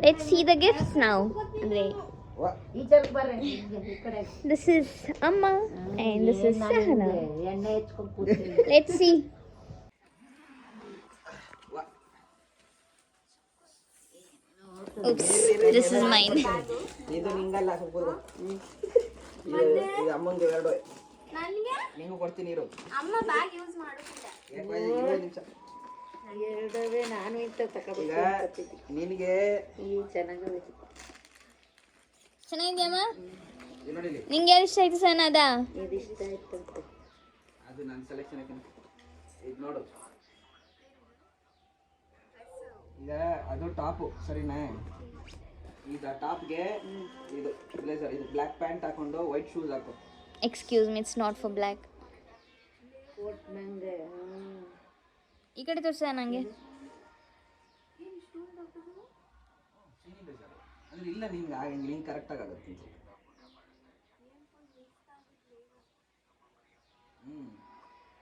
Let's see the gifts now. This is Amma and this is Sahana. Let's see. Oops, this is mine. ನಿಂಗೂ ಕೊಡ್ತೀನಿ ಇರು. ಅಮ್ಮ bag use ಮಾಡುತ್ತಿಲ್ಲ. ಎರಡವೇ ನಾನು ಇಂತ ತಗೋಬೇಕು. ನಿನಗೆ ಚೆನ್ನಾಗಿದ್ಯಮ್ಮ? ನಿಂಗೆ ಯಾರು ಇಷ್ಟ ಆಯ್ತು ಸಣ್ಣ ಅದ? ಇಷ್ಟ ಆಯ್ತು. ಅದು ನನ್ನ ಸೆಲೆಕ್ಷನ್ ಐತೆ. ಇದು ನೋಡು. ಈಗ ಅದು ಟಾಪು ಸರಿನಾ? ಈಗ ಟಾಪ್ಗೆ ಇದು ಬ್ಲೇಸರ್, ಇದು ಬ್ಲ್ಯಾಕ್ ಪ್ಯಾಂಟ್ ಹಾಕೊಂಡು ವೈಟ್ ಶೂಸ್ ಹಾಕು. Excuse me, it's not for black. Coat ನಂಗೆ ಈ ಕಡೆ ತೋರ್ಸ ನಂಗೆ. ಅಂದ್ರೆ ಇಲ್ಲ ನಿಂಗೆ ಕರೆಕ್ಟಾಗಿ ಆಗುತ್ತೆ.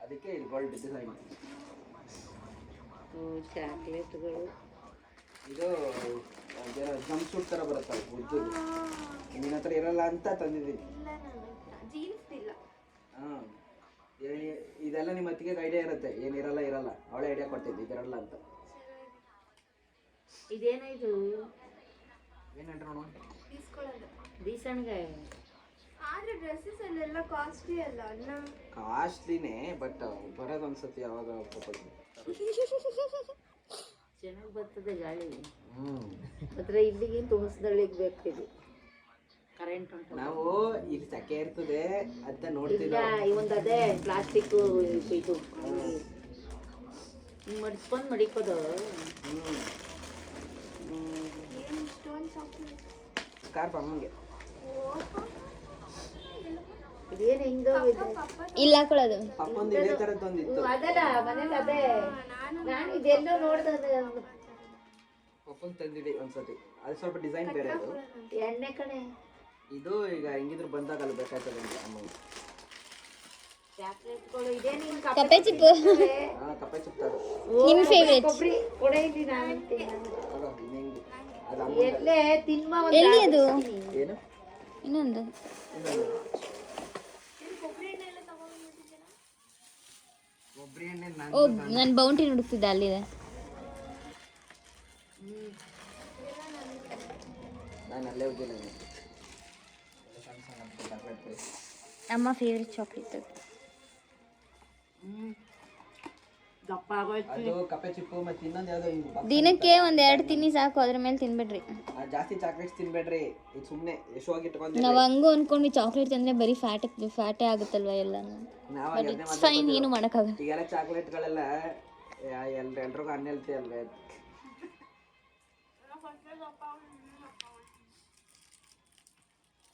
ಅದಕ್ಕೆ ಇದು ಗೋಲ್ಡ್ ಡಿಸೈನ್. ಚಾಕ್ಲೇಟ್ಗಳು ಇದು ಜಂಪ್ ಸೂಟ್ ಥರ ಬರುತ್ತಲ್ಲ ಉದ್ದು. ನಿನ್ನ ಹತ್ರ ಇರಲ್ಲ ಅಂತ ತಂದಿದ್ದೀನಿ. ಹಾಂ, ಇದೆಲ್ಲ ನಿಮ್ಮ ಅತ್ತಿಗೆ ಐಡಿಯಾ ಇರುತ್ತೆ, ಏನಿರಲ್ಲ ಅವಳೇ ಐಡಿಯಾ ಕೊಟ್ಟಿದ್ದು ಇದಿರಲ್ಲ ಅಂತ. ಇದೇನಾಯ್ತು? ಏನಂದ್ರೆ ನೋಡು, ಬೀಸಣ್ಗೆ ಆದ್ರೆ ಡ್ರೆಸ್ಸಸ್ ಅಲ್ಲೆಲ್ಲ ಕಾಸ್ಟ್ಲಿ ಅಲ್ಲ ಅಣ್ಣ. ಕಾಸ್ಟ್ಲಿನೇ, ಬಟ್ ಬರೋದು ಅನ್ಸುತ್ತೆ ಯಾವಾಗ ಚೆನ್ನಾಗಿ ಬರ್ತದೆ ಗಾಳಿ. ಮಾತ್ರ ಇಲ್ಲಿಗೆ ತುಣಸ್ದಳ್ಳಿಗೆ ಬೇಕಿದೆ ಕರೆಂಟ್ ಉಂಟು. ನಾವು ಇಲ್ಲಿ ಸೆಕೆ ಇರ್ತದೆ ಅಂತ ನೋಡ್ತಿದ್ದ. ಒಂದು ಅದೇ ಪ್ಲಾಸ್ಟಿಕ್ ಇದು ಮಡಿಸ್ಕೊಂಡು ಮಡಿಕೋದು. ಸ್ಕಾರ್ಫ್ ಅಮ್ಮಂಗೆ. ಇದೇನು ಹಿಂಗ ಇಲ್ಲ ಹಾಕೊಳ್ಳೋದು. ಪಪ್ಪಂದು ಇದೇ ಥರದ್ದೊಂದಿತ್ತು. ಅದಲ್ಲ ಮನೇಲಿ ಅದೇ ನಾನು ಇದೆಲ್ಲೋ ನೋಡ್ದೆ. ಪಪ್ಪಂದು ತಂದಿದೆ ಒಂದ್ಸತಿ, ಅದು ಸ್ವಲ್ಪ ಡಿಸೈನ್ ಬೇರೆ. ಅದು ಎಣ್ಣೆ ಕಣೆ. ಇದು ಈಗ ಹೆಂಗಿದ್ರು ಬಂದಾಗಲ್ಲ ಬೇಕಾಗ್ತದೆ ಅಂತ ಅಮ್ಮಂಗೆ. ಚಾಕ್ಲೇಟ್ಗಳು ಇದೇನು ಹಿಂಗೆ ಕಪ್ಪೆ ಚಿಪ್ಪು. ಹಾಂ, ಕಪ್ಪೆ ಚಿಪ್ತಾರೆ. ನಿಮ್ಮ ಫೇವ್ರೇಟ್ ಕೊಬ್ಬರಿ ಕೊಡೆ ಇಲ್ಲಿ ನಾನು ಅದು ಎಲ್ಲೇ ತಿನ್ಮ ಎಲ್ಲಿ ಅದು? ಏನು ಇನ್ನೊಂದು ಕೊಬ್ಬರಿ ಎಣ್ಣೆ ಓ, ನಾನು ಬೌಂಟಿ ಹುಡುಕ್ತಿದ್ದೆ, ಅಲ್ಲಿದೆ. ನಾನು ಅಲ್ಲೇ ಹೋಗಿಲ್ಲ. ಅಮ್ಮ ಫೇವ್ರೆಟ್ ಚಾಕ್ಲೇಟ್ ಅದು. ದಪ್ಪ ಆಗೋಯ್ತು. ಅದು ಕಪ್ಪೆ ಚಿಪ್ಪು ಮತ್ತೆ ಇನ್ನೊಂದು ಯಾವುದೋ ದಿನಕ್ಕೆ ಒಂದು 2 ತಿನ್ನಿ ಸಾಕು, ಅದ್ರ ಮೇಲೆ ತಿನ್ಬೇಡ್ರಿ. ಜಾಸ್ತಿ ಚಾಕ್ಲೇಟ್ಸ್ ತಿನ್ಬೇಡ್ರಿ. ಇದು ಸುಮ್ಮನೆ ಯಶವಾಗಿ ಇಟ್ಕೊಂಡು ನಾವು ಹಂಗೂ ಅನ್ಕೊಂಡ್ವಿ ಚಾಕ್ಲೇಟ್ ತಿಂದ್ರೆ ಬರೀ ಫ್ಯಾಟೇ ಆಗುತ್ತಲ್ವ ಎಲ್ಲ. ಬಟ್ ಇಟ್ಸ್ ಫೈನ್, ಏನು ಮಾಡೋಕ್ಕಾಗಲ್ಲ. ಈಗೆಲ್ಲ ಚಾಕ್ಲೇಟ್ಗಳೆಲ್ಲ ಎಲ್ರಿಗೂ ಅನ್ಹೆಲ್ತಿ ಅಲ್ವೇ.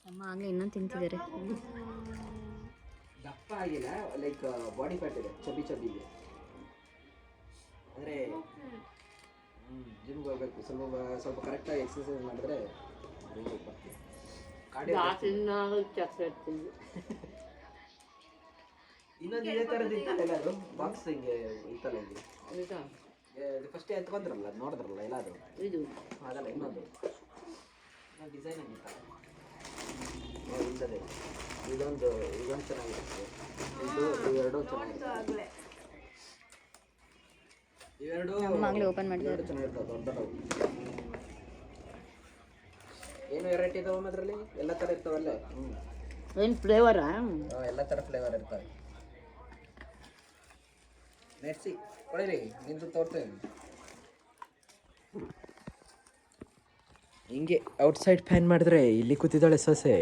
ಅಮ್ಮ ಆಗಲೇ ಇನ್ನೊಂದು ತಿಂತಿದ್ದಾರೆ. ದಪ್ಪ ಆಗಿಲ್ಲ, ಲೈಕ್ ಬಾಡಿ ಫ್ಯಾಟ್ ಇದೆ, ಚಬಿ ಇದೆ. ಅಂದರೆ ಜಿಮ್ಗೆ ಹೋಗ್ಬೇಕು, ಸ್ವಲ್ಪ ಕರೆಕ್ಟಾಗಿ ಎಕ್ಸಸೈಸ್ ಮಾಡಿದ್ರೆ ಇನ್ನೊಂದು ಇದೇ ಥರದ್ದು ಇತ್ತಲ್ಲ, ಅದು ಬಾಕ್ಸ್ ಹಿಂಗೆ ಇತ್ತಲ್ಲ, ಹಿಂಗೆ ಫಸ್ಟ್ ಎತ್ಕೊಂಡ್ರಲ್ಲ, ಅದು ನೋಡಿದ್ರಲ್ಲ ಎಲ್ಲ, ಅದು ಇದು ಅದಲ್ಲ ಇನ್ನೊಂದು ಡಿಸೈನ್ ಆಗಿತ್ತಲ್ಲ. ಇಲ್ಲದೆ ಇದೊಂದು ಚೆನ್ನಾಗಿರುತ್ತೆ. ಇವೆರಡು ಚೆನ್ನಾಗಿರುತ್ತೆ. ಮಗಳು ಓಪನ್ ಮಾಡಿದ್ದಾರೆ. ಚೆನ್ನಾಗಿರ್ತವೆ, ದೊಡ್ಡದವು. ಏನು ವೆರೈಟಿ ಇದಾವೆ ಅದರಲ್ಲಿ? ಎಲ್ಲ ಥರ ಇರ್ತಾವಲ್ಲ. ಏನು ಫ್ಲೇವರಾ? ಎಲ್ಲ ಥರ ಫ್ಲೇವರ್ ಇರ್ತವೆ. ನೆಟ್ಸಿ ಕೊಡಿರಿ, ನಿಂತು ತೋರ್ತೇವೆ. ಹಿಂಗೆ ಔಟ್ಸೈಡ್ ಫ್ಯಾನ್ ಮಾಡಿದ್ರೆ ಇಲ್ಲಿ ಕೂತಿದ್ದಾಳೆ ಸೊಸೆ.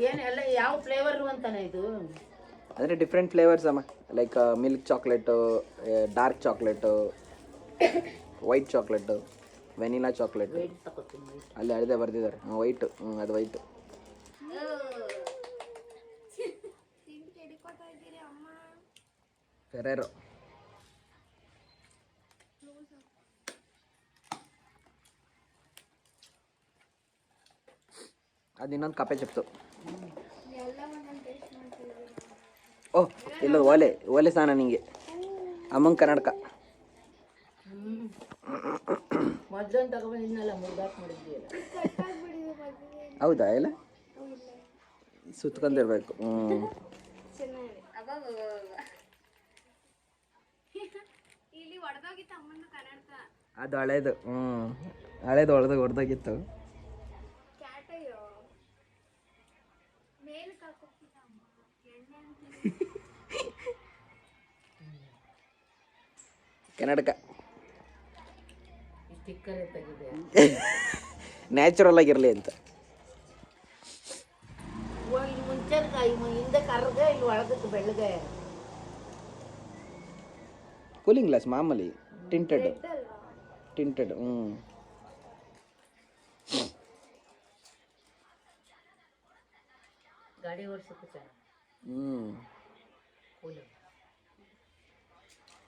ಏನೆಲ್ಲ ಯಾವ ಫ್ಲೇವರು ಅಂತಾನೆ ಇದು? ಅಂದರೆ ಡಿಫ್ರೆಂಟ್ ಫ್ಲೇವರ್ಸ್ ಅಮ್ಮ, like milk chocolate, dark chocolate, white chocolate, vanilla chocolate. ಅಲ್ಲಿ ಅದೇ ಬರ್ದಿದ್ದಾರೆ ವೈಟು. ಅದು ವೈಟು. ಫೆರೇರೋ. ಅದು ಇನ್ನೊಂದು ಕಪ್ಪೆ ಚಿಪ್ಸು. ಓಹ್ ಇಲ್ಲ ಓಲೆ ಸ್ನಾನ ನಿಂಗೆ ಅಮ್ಮಂಗೆ ಕನ್ನಡಕ. ಮೊದ್ಲೊಂದು ತಗೊಂಡಿದ್ನಲ್ಲ ಮುರ್ದಾಕ್ ಮಾಡಿದ್ದೀಯಲ್ಲ. ಹೌದಾ ಇಲ್ಲ ಸುತ್ಕೊಂಡಿರ್ಬೇಕು. ಇಲ್ಲಿ ಒಡೆದೋಗಿತ್ತು ಅಮ್ಮನ ಕನ್ನಡಕ. ಅದು ಹಳೇದು. ಹಳೇದು ಹೊಡೆದೋಗಿತ್ತು. ಕ್ಯಾಟಯ್ಯೋ ಮೇಲೆ ಕಾಕೋಗ್ತಿದ್ದ ಅಮ್ಮ ಎಣ್ಣೆ ಕನ್ನಡಕ ಸ್ಟಿಕ್ಕರ್ ತೆಗಿದೆ. ನ್ಯಾಚುರಲ್ ಆಗಿರಲಿ ಅಂತ. ಇಲ್ಲಿ ಮುಂಚೆ ಹಿಂದೆ ಕರ್ಗ ಇಲ್ಲಿ ಒಳಗಕ್ಕೆ ಬೆಳ್ಳಗೆ ಕೂಲಿಂಗ್ ಗ್ಲಾಸ್ ಮಾಮೂಲಿ ಟಿಂಟೆಡ್. ಗಾಡಿ ಓಡಿಸೋಕೆ ಚೆನ್ನಾಗಿ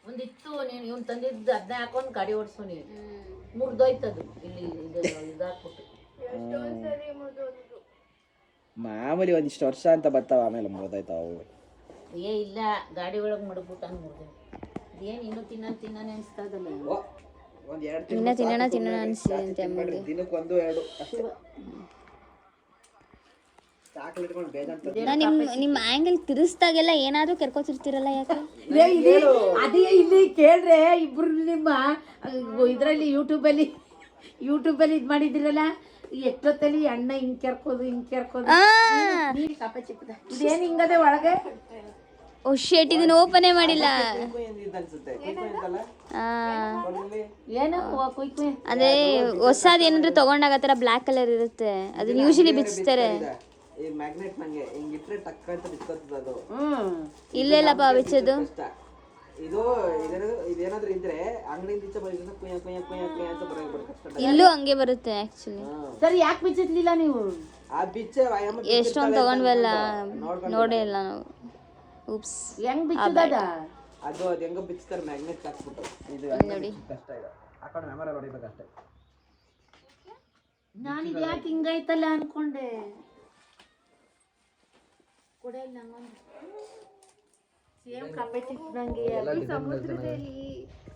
ಒಂದಿತ್ತು. ನೀನು ಇವ್ನು ತಂದಿದ್ದು ಅದನ್ನೇ ಹಾಕೊಂಡು ಗಾಡಿ ಓಡಿಸೋ. ನೀನು ಮುರಿದೋಯ್ತದು ಇಲ್ಲಿ ಇದಾಕ್ಬಿಟ್ಟು. ಎಷ್ಟೊಂದ್ಸರಿ ಮುರಿದೋದು. ಮಾಮೂಲಿ ಒಂದಿಷ್ಟು ವರ್ಷ ಅಂತ ಬರ್ತಾವ, ಆಮೇಲೆ ಮುರಿದೋಯ್ತಾವು. ಇಲ್ಲ ಗಾಡಿ ಒಳಗೆ ಮಡಗ್ಬಿಟ್ಟು ಹಂಗೆ ಮುರಿದೆ. ಏನು ಇನ್ನೂ ತಿನ್ನೋಣ ಅನಿಸ್ತದಲ್ಲ. ಇನ್ನ ತಿನ್ನೋಣ ಅನಿಸಿದೆ ಅಮ್ಮಗೆ. ದಿನಕ್ಕೊಂದು ಎರಡು ಅಷ್ಟೇ. ನಿಮ್ಮ ಆಂಗಲ್ ತಿರ್ಸ್ದಾಗೆಲ್ಲ ಏನಾದ್ರೂ ಕೆರ್ಕೋತಿರ್ತೀರಲ್ಲ, ಯಾಕೆ? ಅದೇ ಇಲ್ಲಿ ಕೇಳ್ರೆ ಇಬ್ರು ನಿಮ್ಮ ಇದರಲ್ಲಿ ಯೂಟ್ಯೂಬಲ್ಲಿ ಇದು ಮಾಡಿದಿರಲ್ಲ, ಎಷ್ಟೊತ್ತಲ್ಲಿ ಅಣ್ಣ ಹಿಂಗ್ ಕೆರ್ಕೋದು ನೀರು ಕಪ್ಪೆ ಚಿಕ್ಕದ ಇದೇನು ಹಿಂಗದೆ ಒಳಗೆ. ಓ ಶೇಟ್, ಇದನ್ನ ಓಪನೇ ಮಾಡಿಲ್ಲ. ಏನು ಕುಯ್ಕು ಅದೇ ಹೊಸದು ಏನಾದ್ರು ತಗೊಂಡಾಗ ಆ ಥರ ಬ್ಲ್ಯಾಕ್ ಕಲರ್ ಇರುತ್ತೆ, ಅದನ್ನ ಯೂಶಲಿ ಬಿಚ್ತಾರೆ. ಮ್ಯಾಗ್ನೆಟ್ ನಂಗೆ ಹಿಂಗ್ ಇಟ್ರೆ ಟಕ್ ಅಂತ ಬಿಚ್ಕೋತದ ಅದು. ಇಲ್ಲೆಲ್ಲಪ್ಪ ಬಿಚ್ಚೋದು. ಇದು ಇದೇನಾದ್ರೂ ಇದ್ರೆ ಅಂಗಡಿಯಿಂದ ಈಚೆ ಬರೋದ್ರಿಂದ ಕುಯ್ಯ ಕುಯ್ಯ ಕುಯ್ಯ ಕುಯ್ಯ ಅಂತ ಬರೋಕೆ ಇಲ್ಲೂ ಹಂಗೆ ಬರುತ್ತೆ ಆಕ್ಚುಲಿ. ಸರಿ ಯಾಕೆ ಬಿಚ್ಚಿರ್ಲಿಲ್ಲ ನೀವು? ಆ ಬಿಚ್ಚೆ ಎಷ್ಟೊಂದು ತಗೊಂಡ್ವಲ್ಲ, ನೋಡೇ ಇಲ್ಲ ನಾವು. ಉಪ್ಸ್, ಹೆಂಗ್ ಬಿಚ್ಚದ ಅದು ಹೆಂಗೋ ಬಿಚ್ತಾರೆ ಮ್ಯಾಗ್ನೆಟ್ ಹಾಕ್ಬಿಟ್ಟು. ಇದು ನೋಡಿ ಕಷ್ಟ ಈಗ ಹಾಕೊಂಡು ಮೆಮೊರಿ ಹೊಡಿಬೇಕು ಅಷ್ಟೇ. ನಾನು ಇದು ಯಾಕೆ ಹಿಂಗೈತಲ್ಲ ಅನ್ಕೊಂಡೆ. ಕೊಡೆ ಇಲ್ಲ ಸೇಮ್ ಕಪ್ಪೆ ಚಿಕ್ಕದಂಗೆ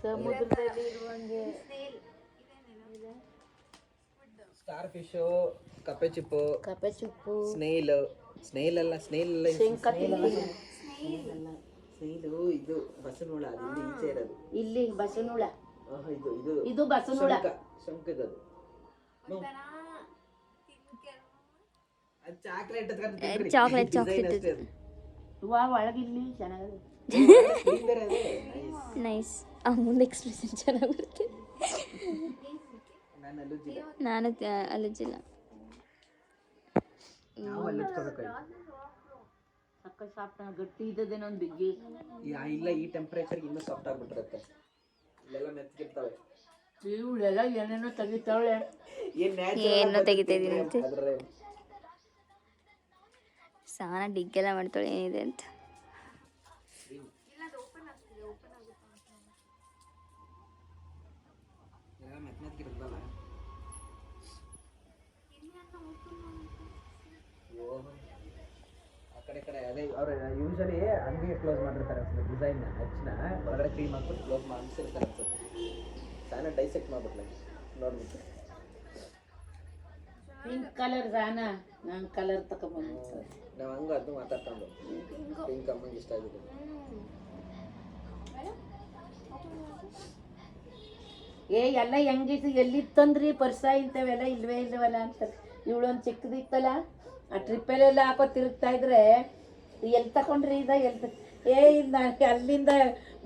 ಸಮುದ್ರದಲ್ಲಿ ಇರುವಂಗೆ. ಸ್ಟಾರ್ ಫಿಶ್, ಕಪ್ಪೆ ಚಿಪ್ಪು, ಸ್ನೇಲ್ ಅಲ್ಲ ಸ್ನೇಲ್ ಇದು ಬಸವನಹುಳ. ಅದು ಈಚೆ ಇರೋದು. ಇಲ್ಲಿ ಬಸವನಹುಳ. ಇದು ಬಸವನಹುಳ. ಶಂಕದದು ಚಾಕ್ಲೇಟ್ ಒಳಗಿಲ್ಲಿ ಚೆನ್ನಾಗಿದೆ. ನೈಸ್. ಮುಂದೆ ಎಕ್ಸ್ಪ್ರೆಷನ್ ಚೆನ್ನಾಗಿ ಬರುತ್ತೆ. ನಾನು ಅಲುಜಿಲ್ಲ. ಸಕ್ಕ ಸಾಫ್ಟ್ ಗಟ್ಟಿ ಇದ್ದದೇನೋ ಒಂದು ಬಿಗ್ಗಿ ಇಲ್ಲ. ಈ ಟೆಂಪರೇಚರ್ಗೆ ಇನ್ನೂ ಸಾಫ್ಟ್ ಆಗ್ಬಿಟ್ಟಿರುತ್ತೆ. ಇಲ್ಲೆಲ್ಲ ಮೆತ್ತಗಿರ್ತಾವೆ. ಇವಳೆಲ್ಲ ಏನೇನೋ ತೆಗಿತಾವಳೆ. ಏನೋ ತೆಗಿತಾ ಇದೀನಿ ಅಂತ ಸಾನ ಡಿಗ್ಗೆಲ್ಲ ಮಾಡ್ತಾಳೆ ಏನಿದೆ ಅಂತ. ಕಡೆ ಅದೇ ಅವ್ರು ಯೂಶಲಿ ಅಂಗಡಿಗೆ ಕ್ಲೋಸ್ ಮಾಡಿರ್ತಾರೆ ಅನ್ಸುತ್ತೆ. ಡಿಸೈನ್ ಹೆಚ್ಚಿನ ಹೊರಗಡೆ ಕ್ರೀಮ್ ಹಾಕ್ಬಿಟ್ಟು ಕ್ಲೋಸ್ ಮಾಡಿಸಿರ್ತಾರೆ ಅನ್ಸುತ್ತೆ. ಸಾನ ಡೈಸೆಕ್ಟ್ ಮಾಡ್ಬಿಟ್ಲ ನೋಡ್ಬಿಟ್ಟು. ಪಿಂಕ್ ಕಲರ್ ಸಾನ ನಾನು ಕಲರ್ ತಗೊಂಡ್ಬಂದು ನಾವು ಹಂಗ ಅದು ಮಾತಾಡ್ಕೊಂಡು ಪಿಂಕ್ ಅಮ್ಮಂಗೆ ಇಷ್ಟ ಆಗಿದೆ. ಎಲ್ಲ ಹೆಂಗಿತ್ತು ಎಲ್ಲಿತ್ತಂದ್ರಿ ಪರ್ಸ ಇಂಥವೆಲ್ಲ ಇಲ್ವಲ್ಲ ಅಂತ. ಇವಳೊಂದು ಚಿಕ್ಕದಿತ್ತಲ್ಲ, ಆ ಟ್ರಿಪ್ಪಲ್ಲೆಲ್ಲ ಹಾಕೋ ತಿರುಗ್ತಾ ಇದ್ರೆ ಎಲ್ಲಿ ತಗೊಂಡ್ರಿ ನಾನು ಅಲ್ಲಿಂದ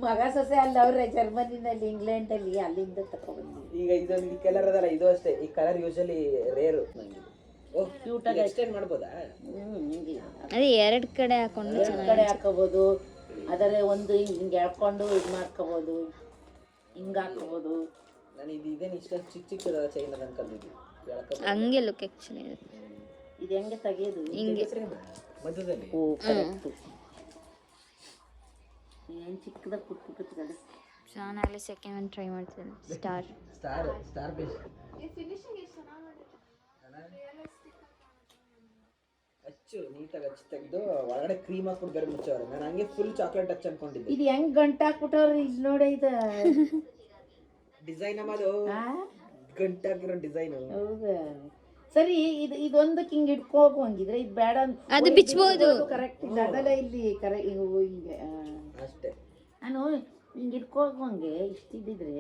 ಮಗ ಸೊಸೆ ಅಲ್ಲ ಅವ್ರೆ ಜರ್ಮನಿನಲ್ಲಿ ಇಂಗ್ಲೆಂಡಲ್ಲಿ ಅಲ್ಲಿಂದ ತಗೊಂಡ್ಬಂದು. ಈಗ ಇದೊಂದು ಕಲರ್ ಅದಲ್ಲ, ಇದು ಅಷ್ಟೇ. ಈ ಕಲರ್ ಯೂಶಲಿ ರೇರು. ಕ್ಯೂಟಾಗಿ ಎಕ್ಸ್ಟೆಂಡ್ ಮಾಡ್ಬೋದಾ? ಅದೇ ಎರಡು ಕಡೆ ಹಾಕೊಂಡು ಕಡೆ ಹಾಕೋಬೋದು. ಅದರ ಒಂದು ಹಿಂಗೆ ಹಾಕೊಂಡು ಇದು ಮಾಡ್ಕೋಬೋದು, ಹಿಂಗೆ ಹಾಕೋಬೋದು. ನಾನು ಇದೇನು ಇಷ್ಟೊಂದು ಚಿಕ್ಕದ ಚೈನ್ ಅದ ಅನ್ಕೊಂಡಿದ್ವಿ. ಹಂಗೆ ಲುಕ್ ಆ್ಯಕ್ಚುಲಿ ಇದು ಹೆಂಗೆ ತೆಗೆಯೋದು? ಹಿಂಗೆ ಮಧ್ಯದಲ್ಲಿ. ಓ ಕರೆಕ್ಟು. ಏನು ಚಿಕ್ಕದಾಗಿ ಕುಟ್ಬಿಟ್ಟು ಚೆನ್ನಾಗಲಿ. ಸೆಕೆಂಡ್ ಒನ್ ಟ್ರೈ ಮಾಡ್ತೀನಿ. Star fish. ಫಿನಿಶಿಂಗ್ ಎಷ್ಟು ಚೆನ್ನಾಗಿ ಮಾಡಿದ್ರು. ಅಚ್ಚು ನೀಟಾಗಿ ಹಚ್ಚಿ ತೆಗೆದು ಒಳಗಡೆ ಕ್ರೀಮ್ ಹಾಕ್ಬಿಟ್ಟು ಬೇರೆ ಮುಚ್ಚವ್ರೆ. ನಾನು ಹಂಗೆ ಫುಲ್ ಚಾಕ್ಲೇಟ್ ಹಚ್ಚಿ ಅನ್ಕೊಂಡಿದ್ದೆ. ಇದು ಹೆಂಗ್ ಗಂಟ ಹಾಕ್ಬಿಟ್ಟವ್ರಿ ಇಲ್ಲಿ ನೋಡಿ ಇದು ಡಿಸೈನ್ ಅದು ಗಂಟಾಗಿರೋ ಡಿಸೈನ್. ಹೌದಾ ಸರಿ, ಇದೊಂದಕ್ಕೆ ಹಿಂಗೆ ಇಟ್ಕೋಬೇಕು ಹಂಗಿದ್ರೆ ಇದು ಬೇಡ ಅದು ಬಿಚ್ಚಬಹುದು. ಕರೆಕ್ಟ್ ಅದೆಲ್ಲ ಇಲ್ಲಿ ಕರೆಕ್ಟ್ ಹಿಂಗೆ ಅಷ್ಟೇ. ನಾನು ಹಿಂಗೆ ಇಟ್ಕೋಬೇಕು ಹಂಗೆ ಇಷ್ಟಿದ್ದಿದ್ರೆ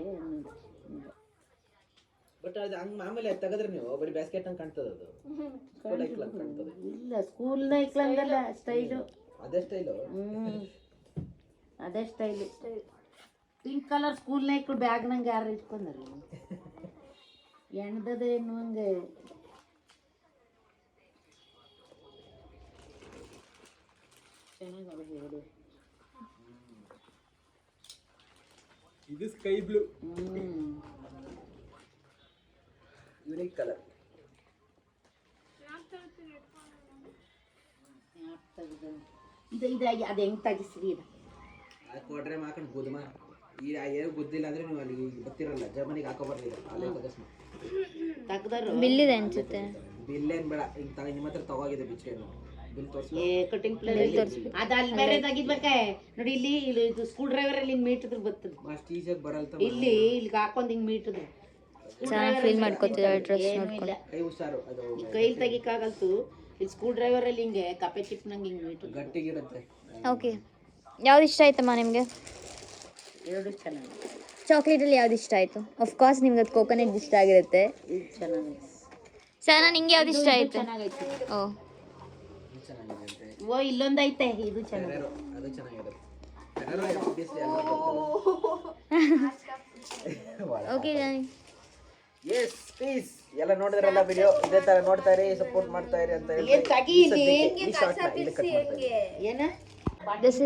ಬಟ್ ಅದು ಹಂಗೆ ಮಾಮೂಲಿ ತೆಗೆದ್ರೆ ನೀವು ಬರೀ ಬ್ಯಾಸ್ಕೆಟ್ ಹಂಗೆ ಕಾಣ್ತದೆ. ಅದು ಸ್ಕೂಲ್ ಐಕ್ಲಂಗೆ ಕಾಣ್ತದೆ. ಇಲ್ಲ ಸ್ಕೂಲ್ನ ಐಕ್ಲಂಗಲ್ಲ ಸ್ಟೈಲು. ಅದೇ ಸ್ಟೈಲು. ಅದೇ ಸ್ಟೈಲು. ಪಿಂಕ್ ಕಲರ್ ಸ್ಕೂಲ್ನ ಐಕ್ಳು ಬ್ಯಾಗ್ ನಂಗೆ ಯಾರು ಇಟ್ಕೊಂಡ್ರಿ ಎಣ್ದದೇನು ಹಂಗೆ ಚೆನ್ನಾಗಿ. ಇದು ಸ್ಕೈ ಬ್ಲೂ ಯೂನಿಕ್ ಕಲರ್. ಇದು ಅದು ಹೆಂಗೆ ತೆಗಿಸ್ರಿ ಇದು ಕೊಟ್ರೆ ಮಾಕೊಂಡು ಬುದ್ಮ ಈ ಏನು ಗೊತ್ತಿಲ್ಲ ಅಂದ್ರೆ ನೀವು ಅಲ್ಲಿ ಗೊತ್ತಿರಲ್ಲ ಜರ್ಮನಿಗೆ ಹಾಕೋ ಬರ್ಲಿಲ್ಲ ಅಲ್ಲೇ ತಗಸ್ಮ ತೆಗ್ದಾರು ಬಿಲ್ಲಿದೆ ಅನ್ಸುತ್ತೆ. ಬಿಲ್ ಏನ್ ಬೇಡ ಈಗ ನಿಮ್ಮ ಹತ್ರ ತಗೋಗಿದೆ ಬಿಚ್ಚೇನು ಬಿಲ್ ತೋರಿಸಿ. ಕಟಿಂಗ್ ಪ್ಲೇಸ್ ಅದು ಅಲ್ಲಿ ಬೇರೆ ತೆಗಿದ್ಬೇಕೆ ನೋಡಿ. ಇಲ್ಲಿ ಇದು ಸ್ಕೂಲ್ ಡ್ರೈವರ್ ಅಲ್ಲಿ ಹಿಂಗೆ ಮೀಟಿದ್ರು ಬರ್ತದೆ. ಅಷ್ಟು ಈಸಿಯಾಗಿ ಬರಲ್ತ. ಇಲ್ಲಿಗೆ ಹಾಕೊಂಡು ಹಿಂಗೆ ಮೀಟಿದ್ರು ಚೆನ್ನಾಗಿ ಫೀಲ್ ಮಾಡ್ಕೊತಿದ್ದಾರೆ ಡ್ರೆಸ್ ನೋಡ್ಕೊಂಡು. ಕೈ ಹುಷಾರು ಅದು ಕೈಲಿ ತೆಗಿಕಾಗಲ್ತು. ಇಲ್ಲಿ ಸ್ಕೂಲ್ ಡ್ರೈವರ್ ಅಲ್ಲಿ ಹಿಂಗೆ ಕಪೆ ಚಿಪ್ ನಂಗೆ ಹಿಂಗೆ ಮೀಟಿದ್ರು ಗಟ್ಟಿಗಿರುತ್ತೆ. ಓಕೆ, ಯಾವ್ದು ಇಷ್ಟ ಆಯ್ತಮ್ಮ ನಿಮಗೆ? ಎರಡು ಚೆನ್ನಾಗಿ. ಚಾಕ್ಲೇಟಲ್ಲಿ ಯಾವ್ದು ಇಷ್ಟ ಆಯಿತು? ಕೋರ್ಸ್ ನಿಮ್ಗೆ ಅದು ಕೋಕೋನಟ್ ಇಷ್ಟ ಆಗಿರುತ್ತೆ. ಇದು ಚೆನ್ನಾಗಿ. ಸರ್ ನಿಂಗೆ ಯಾವ್ದು ಇಷ್ಟ ಆಯಿತು? ಚೆನ್ನಾಗೈತೆ. ಓ ಚೆನ್ನಾಗಿದೆ. ಓ ಇಲ್ಲೊಂದು ಐತೆ, ಇದು ಚೆನ್ನಾಗಿ. ಅದು ಚೆನ್ನಾಗಿರುತ್ತೆ. obviously ಎಲ್ಲ ಓಕೆ ಜಾನಿ. ಎಸ್ ಪ್ಲೀಸ್ ಎಲ್ಲ ನೋಡಿದ್ರಲ್ಲ ವಿಡಿಯೋ ಇದೇ ತರ ನೋಡ್ತಾ ಇರಿ, ಸಪೋರ್ಟ್ ಮಾಡ್ತಾ ಇರಿ ಅಂತ ಹೇಳಿ ಏನ್ ತಗಿ ಇಲ್ಲಿ ಈ ಶಾರ್ಟ್ ನ ಇಲ್ಲಿ ಕಟ್ ಮಾಡ್ತಾ ಇದ್ದೀನಿ. ಏನ This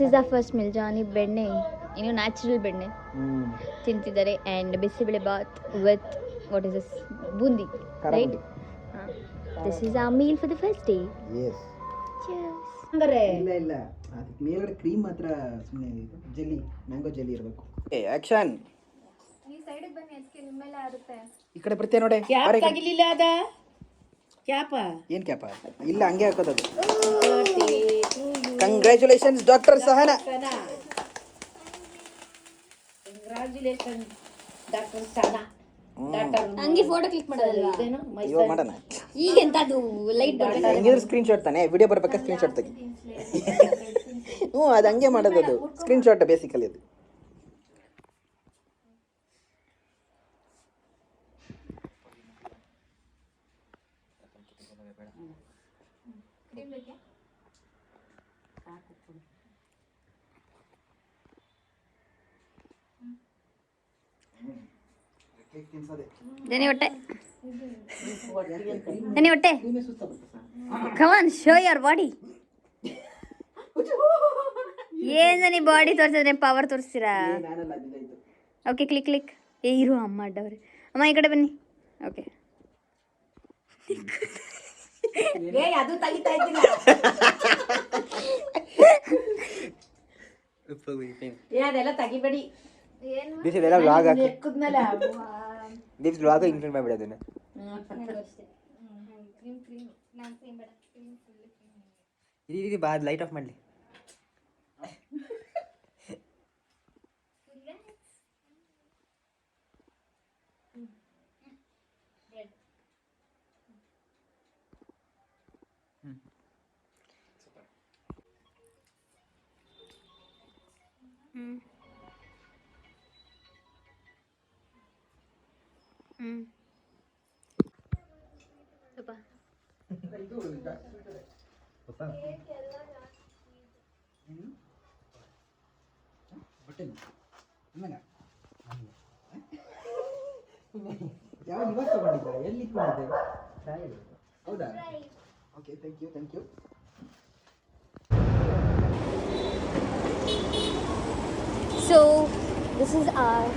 is our first meal. ಜಾನಿ ಬೆಣ್ಣೆ, ಇನ್ನು ನ್ಯಾಚುರಲ್ ಬೆಣ್ಣೆ ತಿಂತಿದ್ದಾರೆ. And bisibele bath with what is this boondi, right? This is our meal for the first day. Yes. Cheers. ಹಂಗಾರೆ ಇಲ್ಲ ಇಲ್ಲ ಅದಕ್ಕೆ ಮೇಲ್ಗಡೆ ಕ್ರೀಮ್ ಮಾತ್ರ ಸುಮ್ಮನೆ ಜೆಲ್ಲಿ, ಮ್ಯಾಂಗೋ ಜೆಲ್ಲಿ ಇರಬೇಕು. ಏ ಆಕ್ಷನ್. ಈ ಸೈಡಿಗೆ ಬನ್ನಿ, ಅದಕ್ಕೆ ನಿಮ್ಮೆಲ್ಲ ಆಗುತ್ತೆ. ಈ ಕಡೆ ಬರ್ತೀಯ ನೋಡಿ. ಕ್ಯಾಪ್ ತಗಿಲಿಲ್ಲ ಅದ ಕ್ಯಾಪ. ಏನ್ ಕ್ಯಾಪ? ಇಲ್ಲ ಹಂಗೆ ಹಾಕೋದು. Congratulations doctor Sahana. Congratulation doctor Sahana. ಹಂಗೆ ಫೋಟೋ ಕ್ಲಿಕ್ ಮಾಡೋದಲ್ವಾ? ಇದೇನು ಇವಾಗ ಮಾಡೋಣ. ಈಗ ಎಂತ ಅದು ಲೈಟ್ ಬರಬೇಕು. ಹೆಂಗಿದ್ರು ಸ್ಕ್ರೀನ್ ಶಾಟ್ ತಾನೆ, ವಿಡಿಯೋ ಬರ್ಬೇಕಾದ್ರೆ ಸ್ಕ್ರೀನ್ ಶಾಟ್ ತೆಗಿ. ಅದು ಹಂಗೆ ಮಾಡೋದು, ಅದು ಸ್ಕ್ರೀನ್ ಶಾಟ್ ಬೇಸಿಕಲಿ ಅದು. ದನಿ ಹೊಟ್ಟೆ, ದನಿ ಹೊಟ್ಟೆ. Come on, show your body. ಏನ್ ದನಿ ಬಾಡಿ ತೋರಿಸಿದ್ರೆ ಪವರ್ ತೋರಿಸ್ತೀರಾ? Okay, click click. ಇರು ಅಮ್ಮ ಅಡ್ಡವ್ರೆ. ಅಮ್ಮ ಈ ಕಡೆ ಬನ್ನಿ. ಓಕೆ, ಅದು ತೆಗಿತಾ ಇದ್ದಿಲ್ಲ. ಅದೆಲ್ಲ ತೆಗಿಬೇಡಿ. ದಿಸ್ ಎಲ್ಲ ವ್ಲಾಗ್ ಹಾಕಿ. ಎಕ್ಕದ್ನಲ್ಲ ದಿಸ್ ವ್ಲಾಗ್ ಇನ್ಕ್ಲೂಡ್ ಮಾಡಿಬಿಡಿ ಅದನ್ನ. ಇದು ಬಾ ಲೈಟ್ ಆಫ್ ಮಾಡಲಿ. ಯಾವಾಗ ಇವಾಗ ತಗೊಂಡಿದ್ದ? ಎಲ್ಲಿ ಇಟ್ಕೊಂಡಿದ್ದೆ? ಹೌದಾ? Okay, thank you thank you. so this is our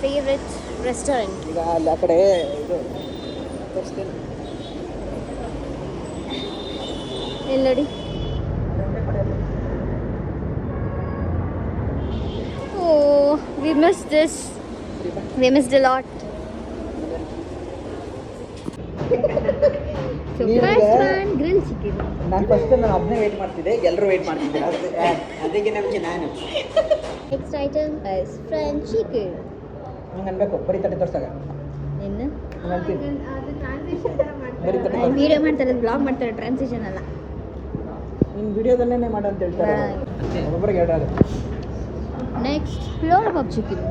favorite restaurant. ಈಗ ಅಲ್ಲಿ ಆ ಕಡೆ ಇದು ತೋರಿಸ್ತೇನೆ. ಇಲ್ಲಿ ನೋಡಿ. Oh, we missed this. We missed a lot. So first one grill chicken. ನಾನು ಒಬ್ಬನೇ ವೇಟ್ ಮಾಡ್ತಿದ್ದೆ, ಎಲ್ಲರೂ ವೇಟ್ ಮಾಡ್ತಿದ್ದೆ, ಅದಕ್ಕೆ ನಮಗೆ ನಾನು next item is French chicken. ಹಂಗೆ ಅನ್ಬೇಕು, ಬರೀ ತಟ್ಟೆ ತೋರ್ಸಾಗ ಇನ್ನು ಅದು ಟ್ರಾನ್ಸಿಷನ್ ಥರ ಮಾಡ್ತಾರೆ. ಬರೀ ತಟ್ಟೆ ವಿಡಿಯೋ ಮಾಡ್ತಾರೆ, ಬ್ಲಾಗ್ ಮಾಡ್ತಾರೆ, ಟ್ರಾನ್ಸಿಷನ್ ಅಲ್ಲ. ನಿನ್ನ ವಿಡಿಯೋದಲ್ಲೇ ಮಾಡು ಅಂತ ಹೇಳ್ತಾರೆ, ಒಬ್ಬೊಬ್ಬರಿಗೆ ಹೇಳ್ತಾರೆ. Next lollipop chicken.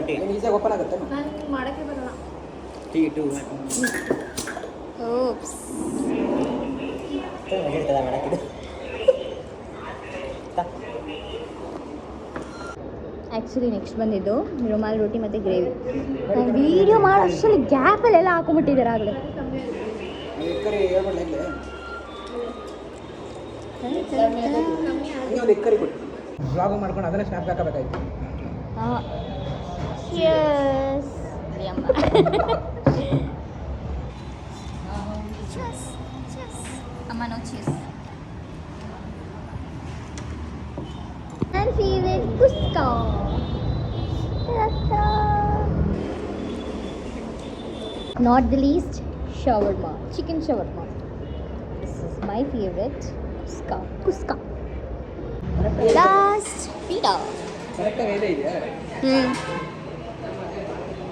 ಇಲ್ಲ ಈಸಿಯಾಗಿ ಓಪನ್ ಆಗುತ್ತೆ. ನಾನು ಮಾಡೋಕ್ಕೆ ಬರಲ್ಲ. ಓಪ್ಸ್. ಆ್ಯಕ್ಚುಲಿ ನೆಕ್ಸ್ಟ್ ಬಂದಿದ್ದು ರುಮಾಲ್ ರೋಟಿ ಮತ್ತು ಗ್ರೇವಿ. ವಿಡಿಯೋ ಮಾಡೋ ಅಷ್ಟರಲ್ಲಿ ಗ್ಯಾಪಲ್ಲೆಲ್ಲ ಹಾಕೊಂಡ್ಬಿಟ್ಟಿದ್ದಾರೆ ಆಗಲೇ. ಒಂದು ಇಕ್ಕರಿ ಕೊಟ್ಟು ಬ್ಲಾಗ್ ಮಾಡ್ಕೊಂಡು ಅದನ್ನೇ snap ಹಾಕಬೇಕಾಯ್ತು. Cheers. Amma, no cheers. And favorite Cusco. Ta-da. Not the least, shawarma, chicken shawarma. This is my favorite, Cusco. Last, pita. ಕರೆಕ್ಟಾಗಿ ಇದೆ ಇದೆಯಾ?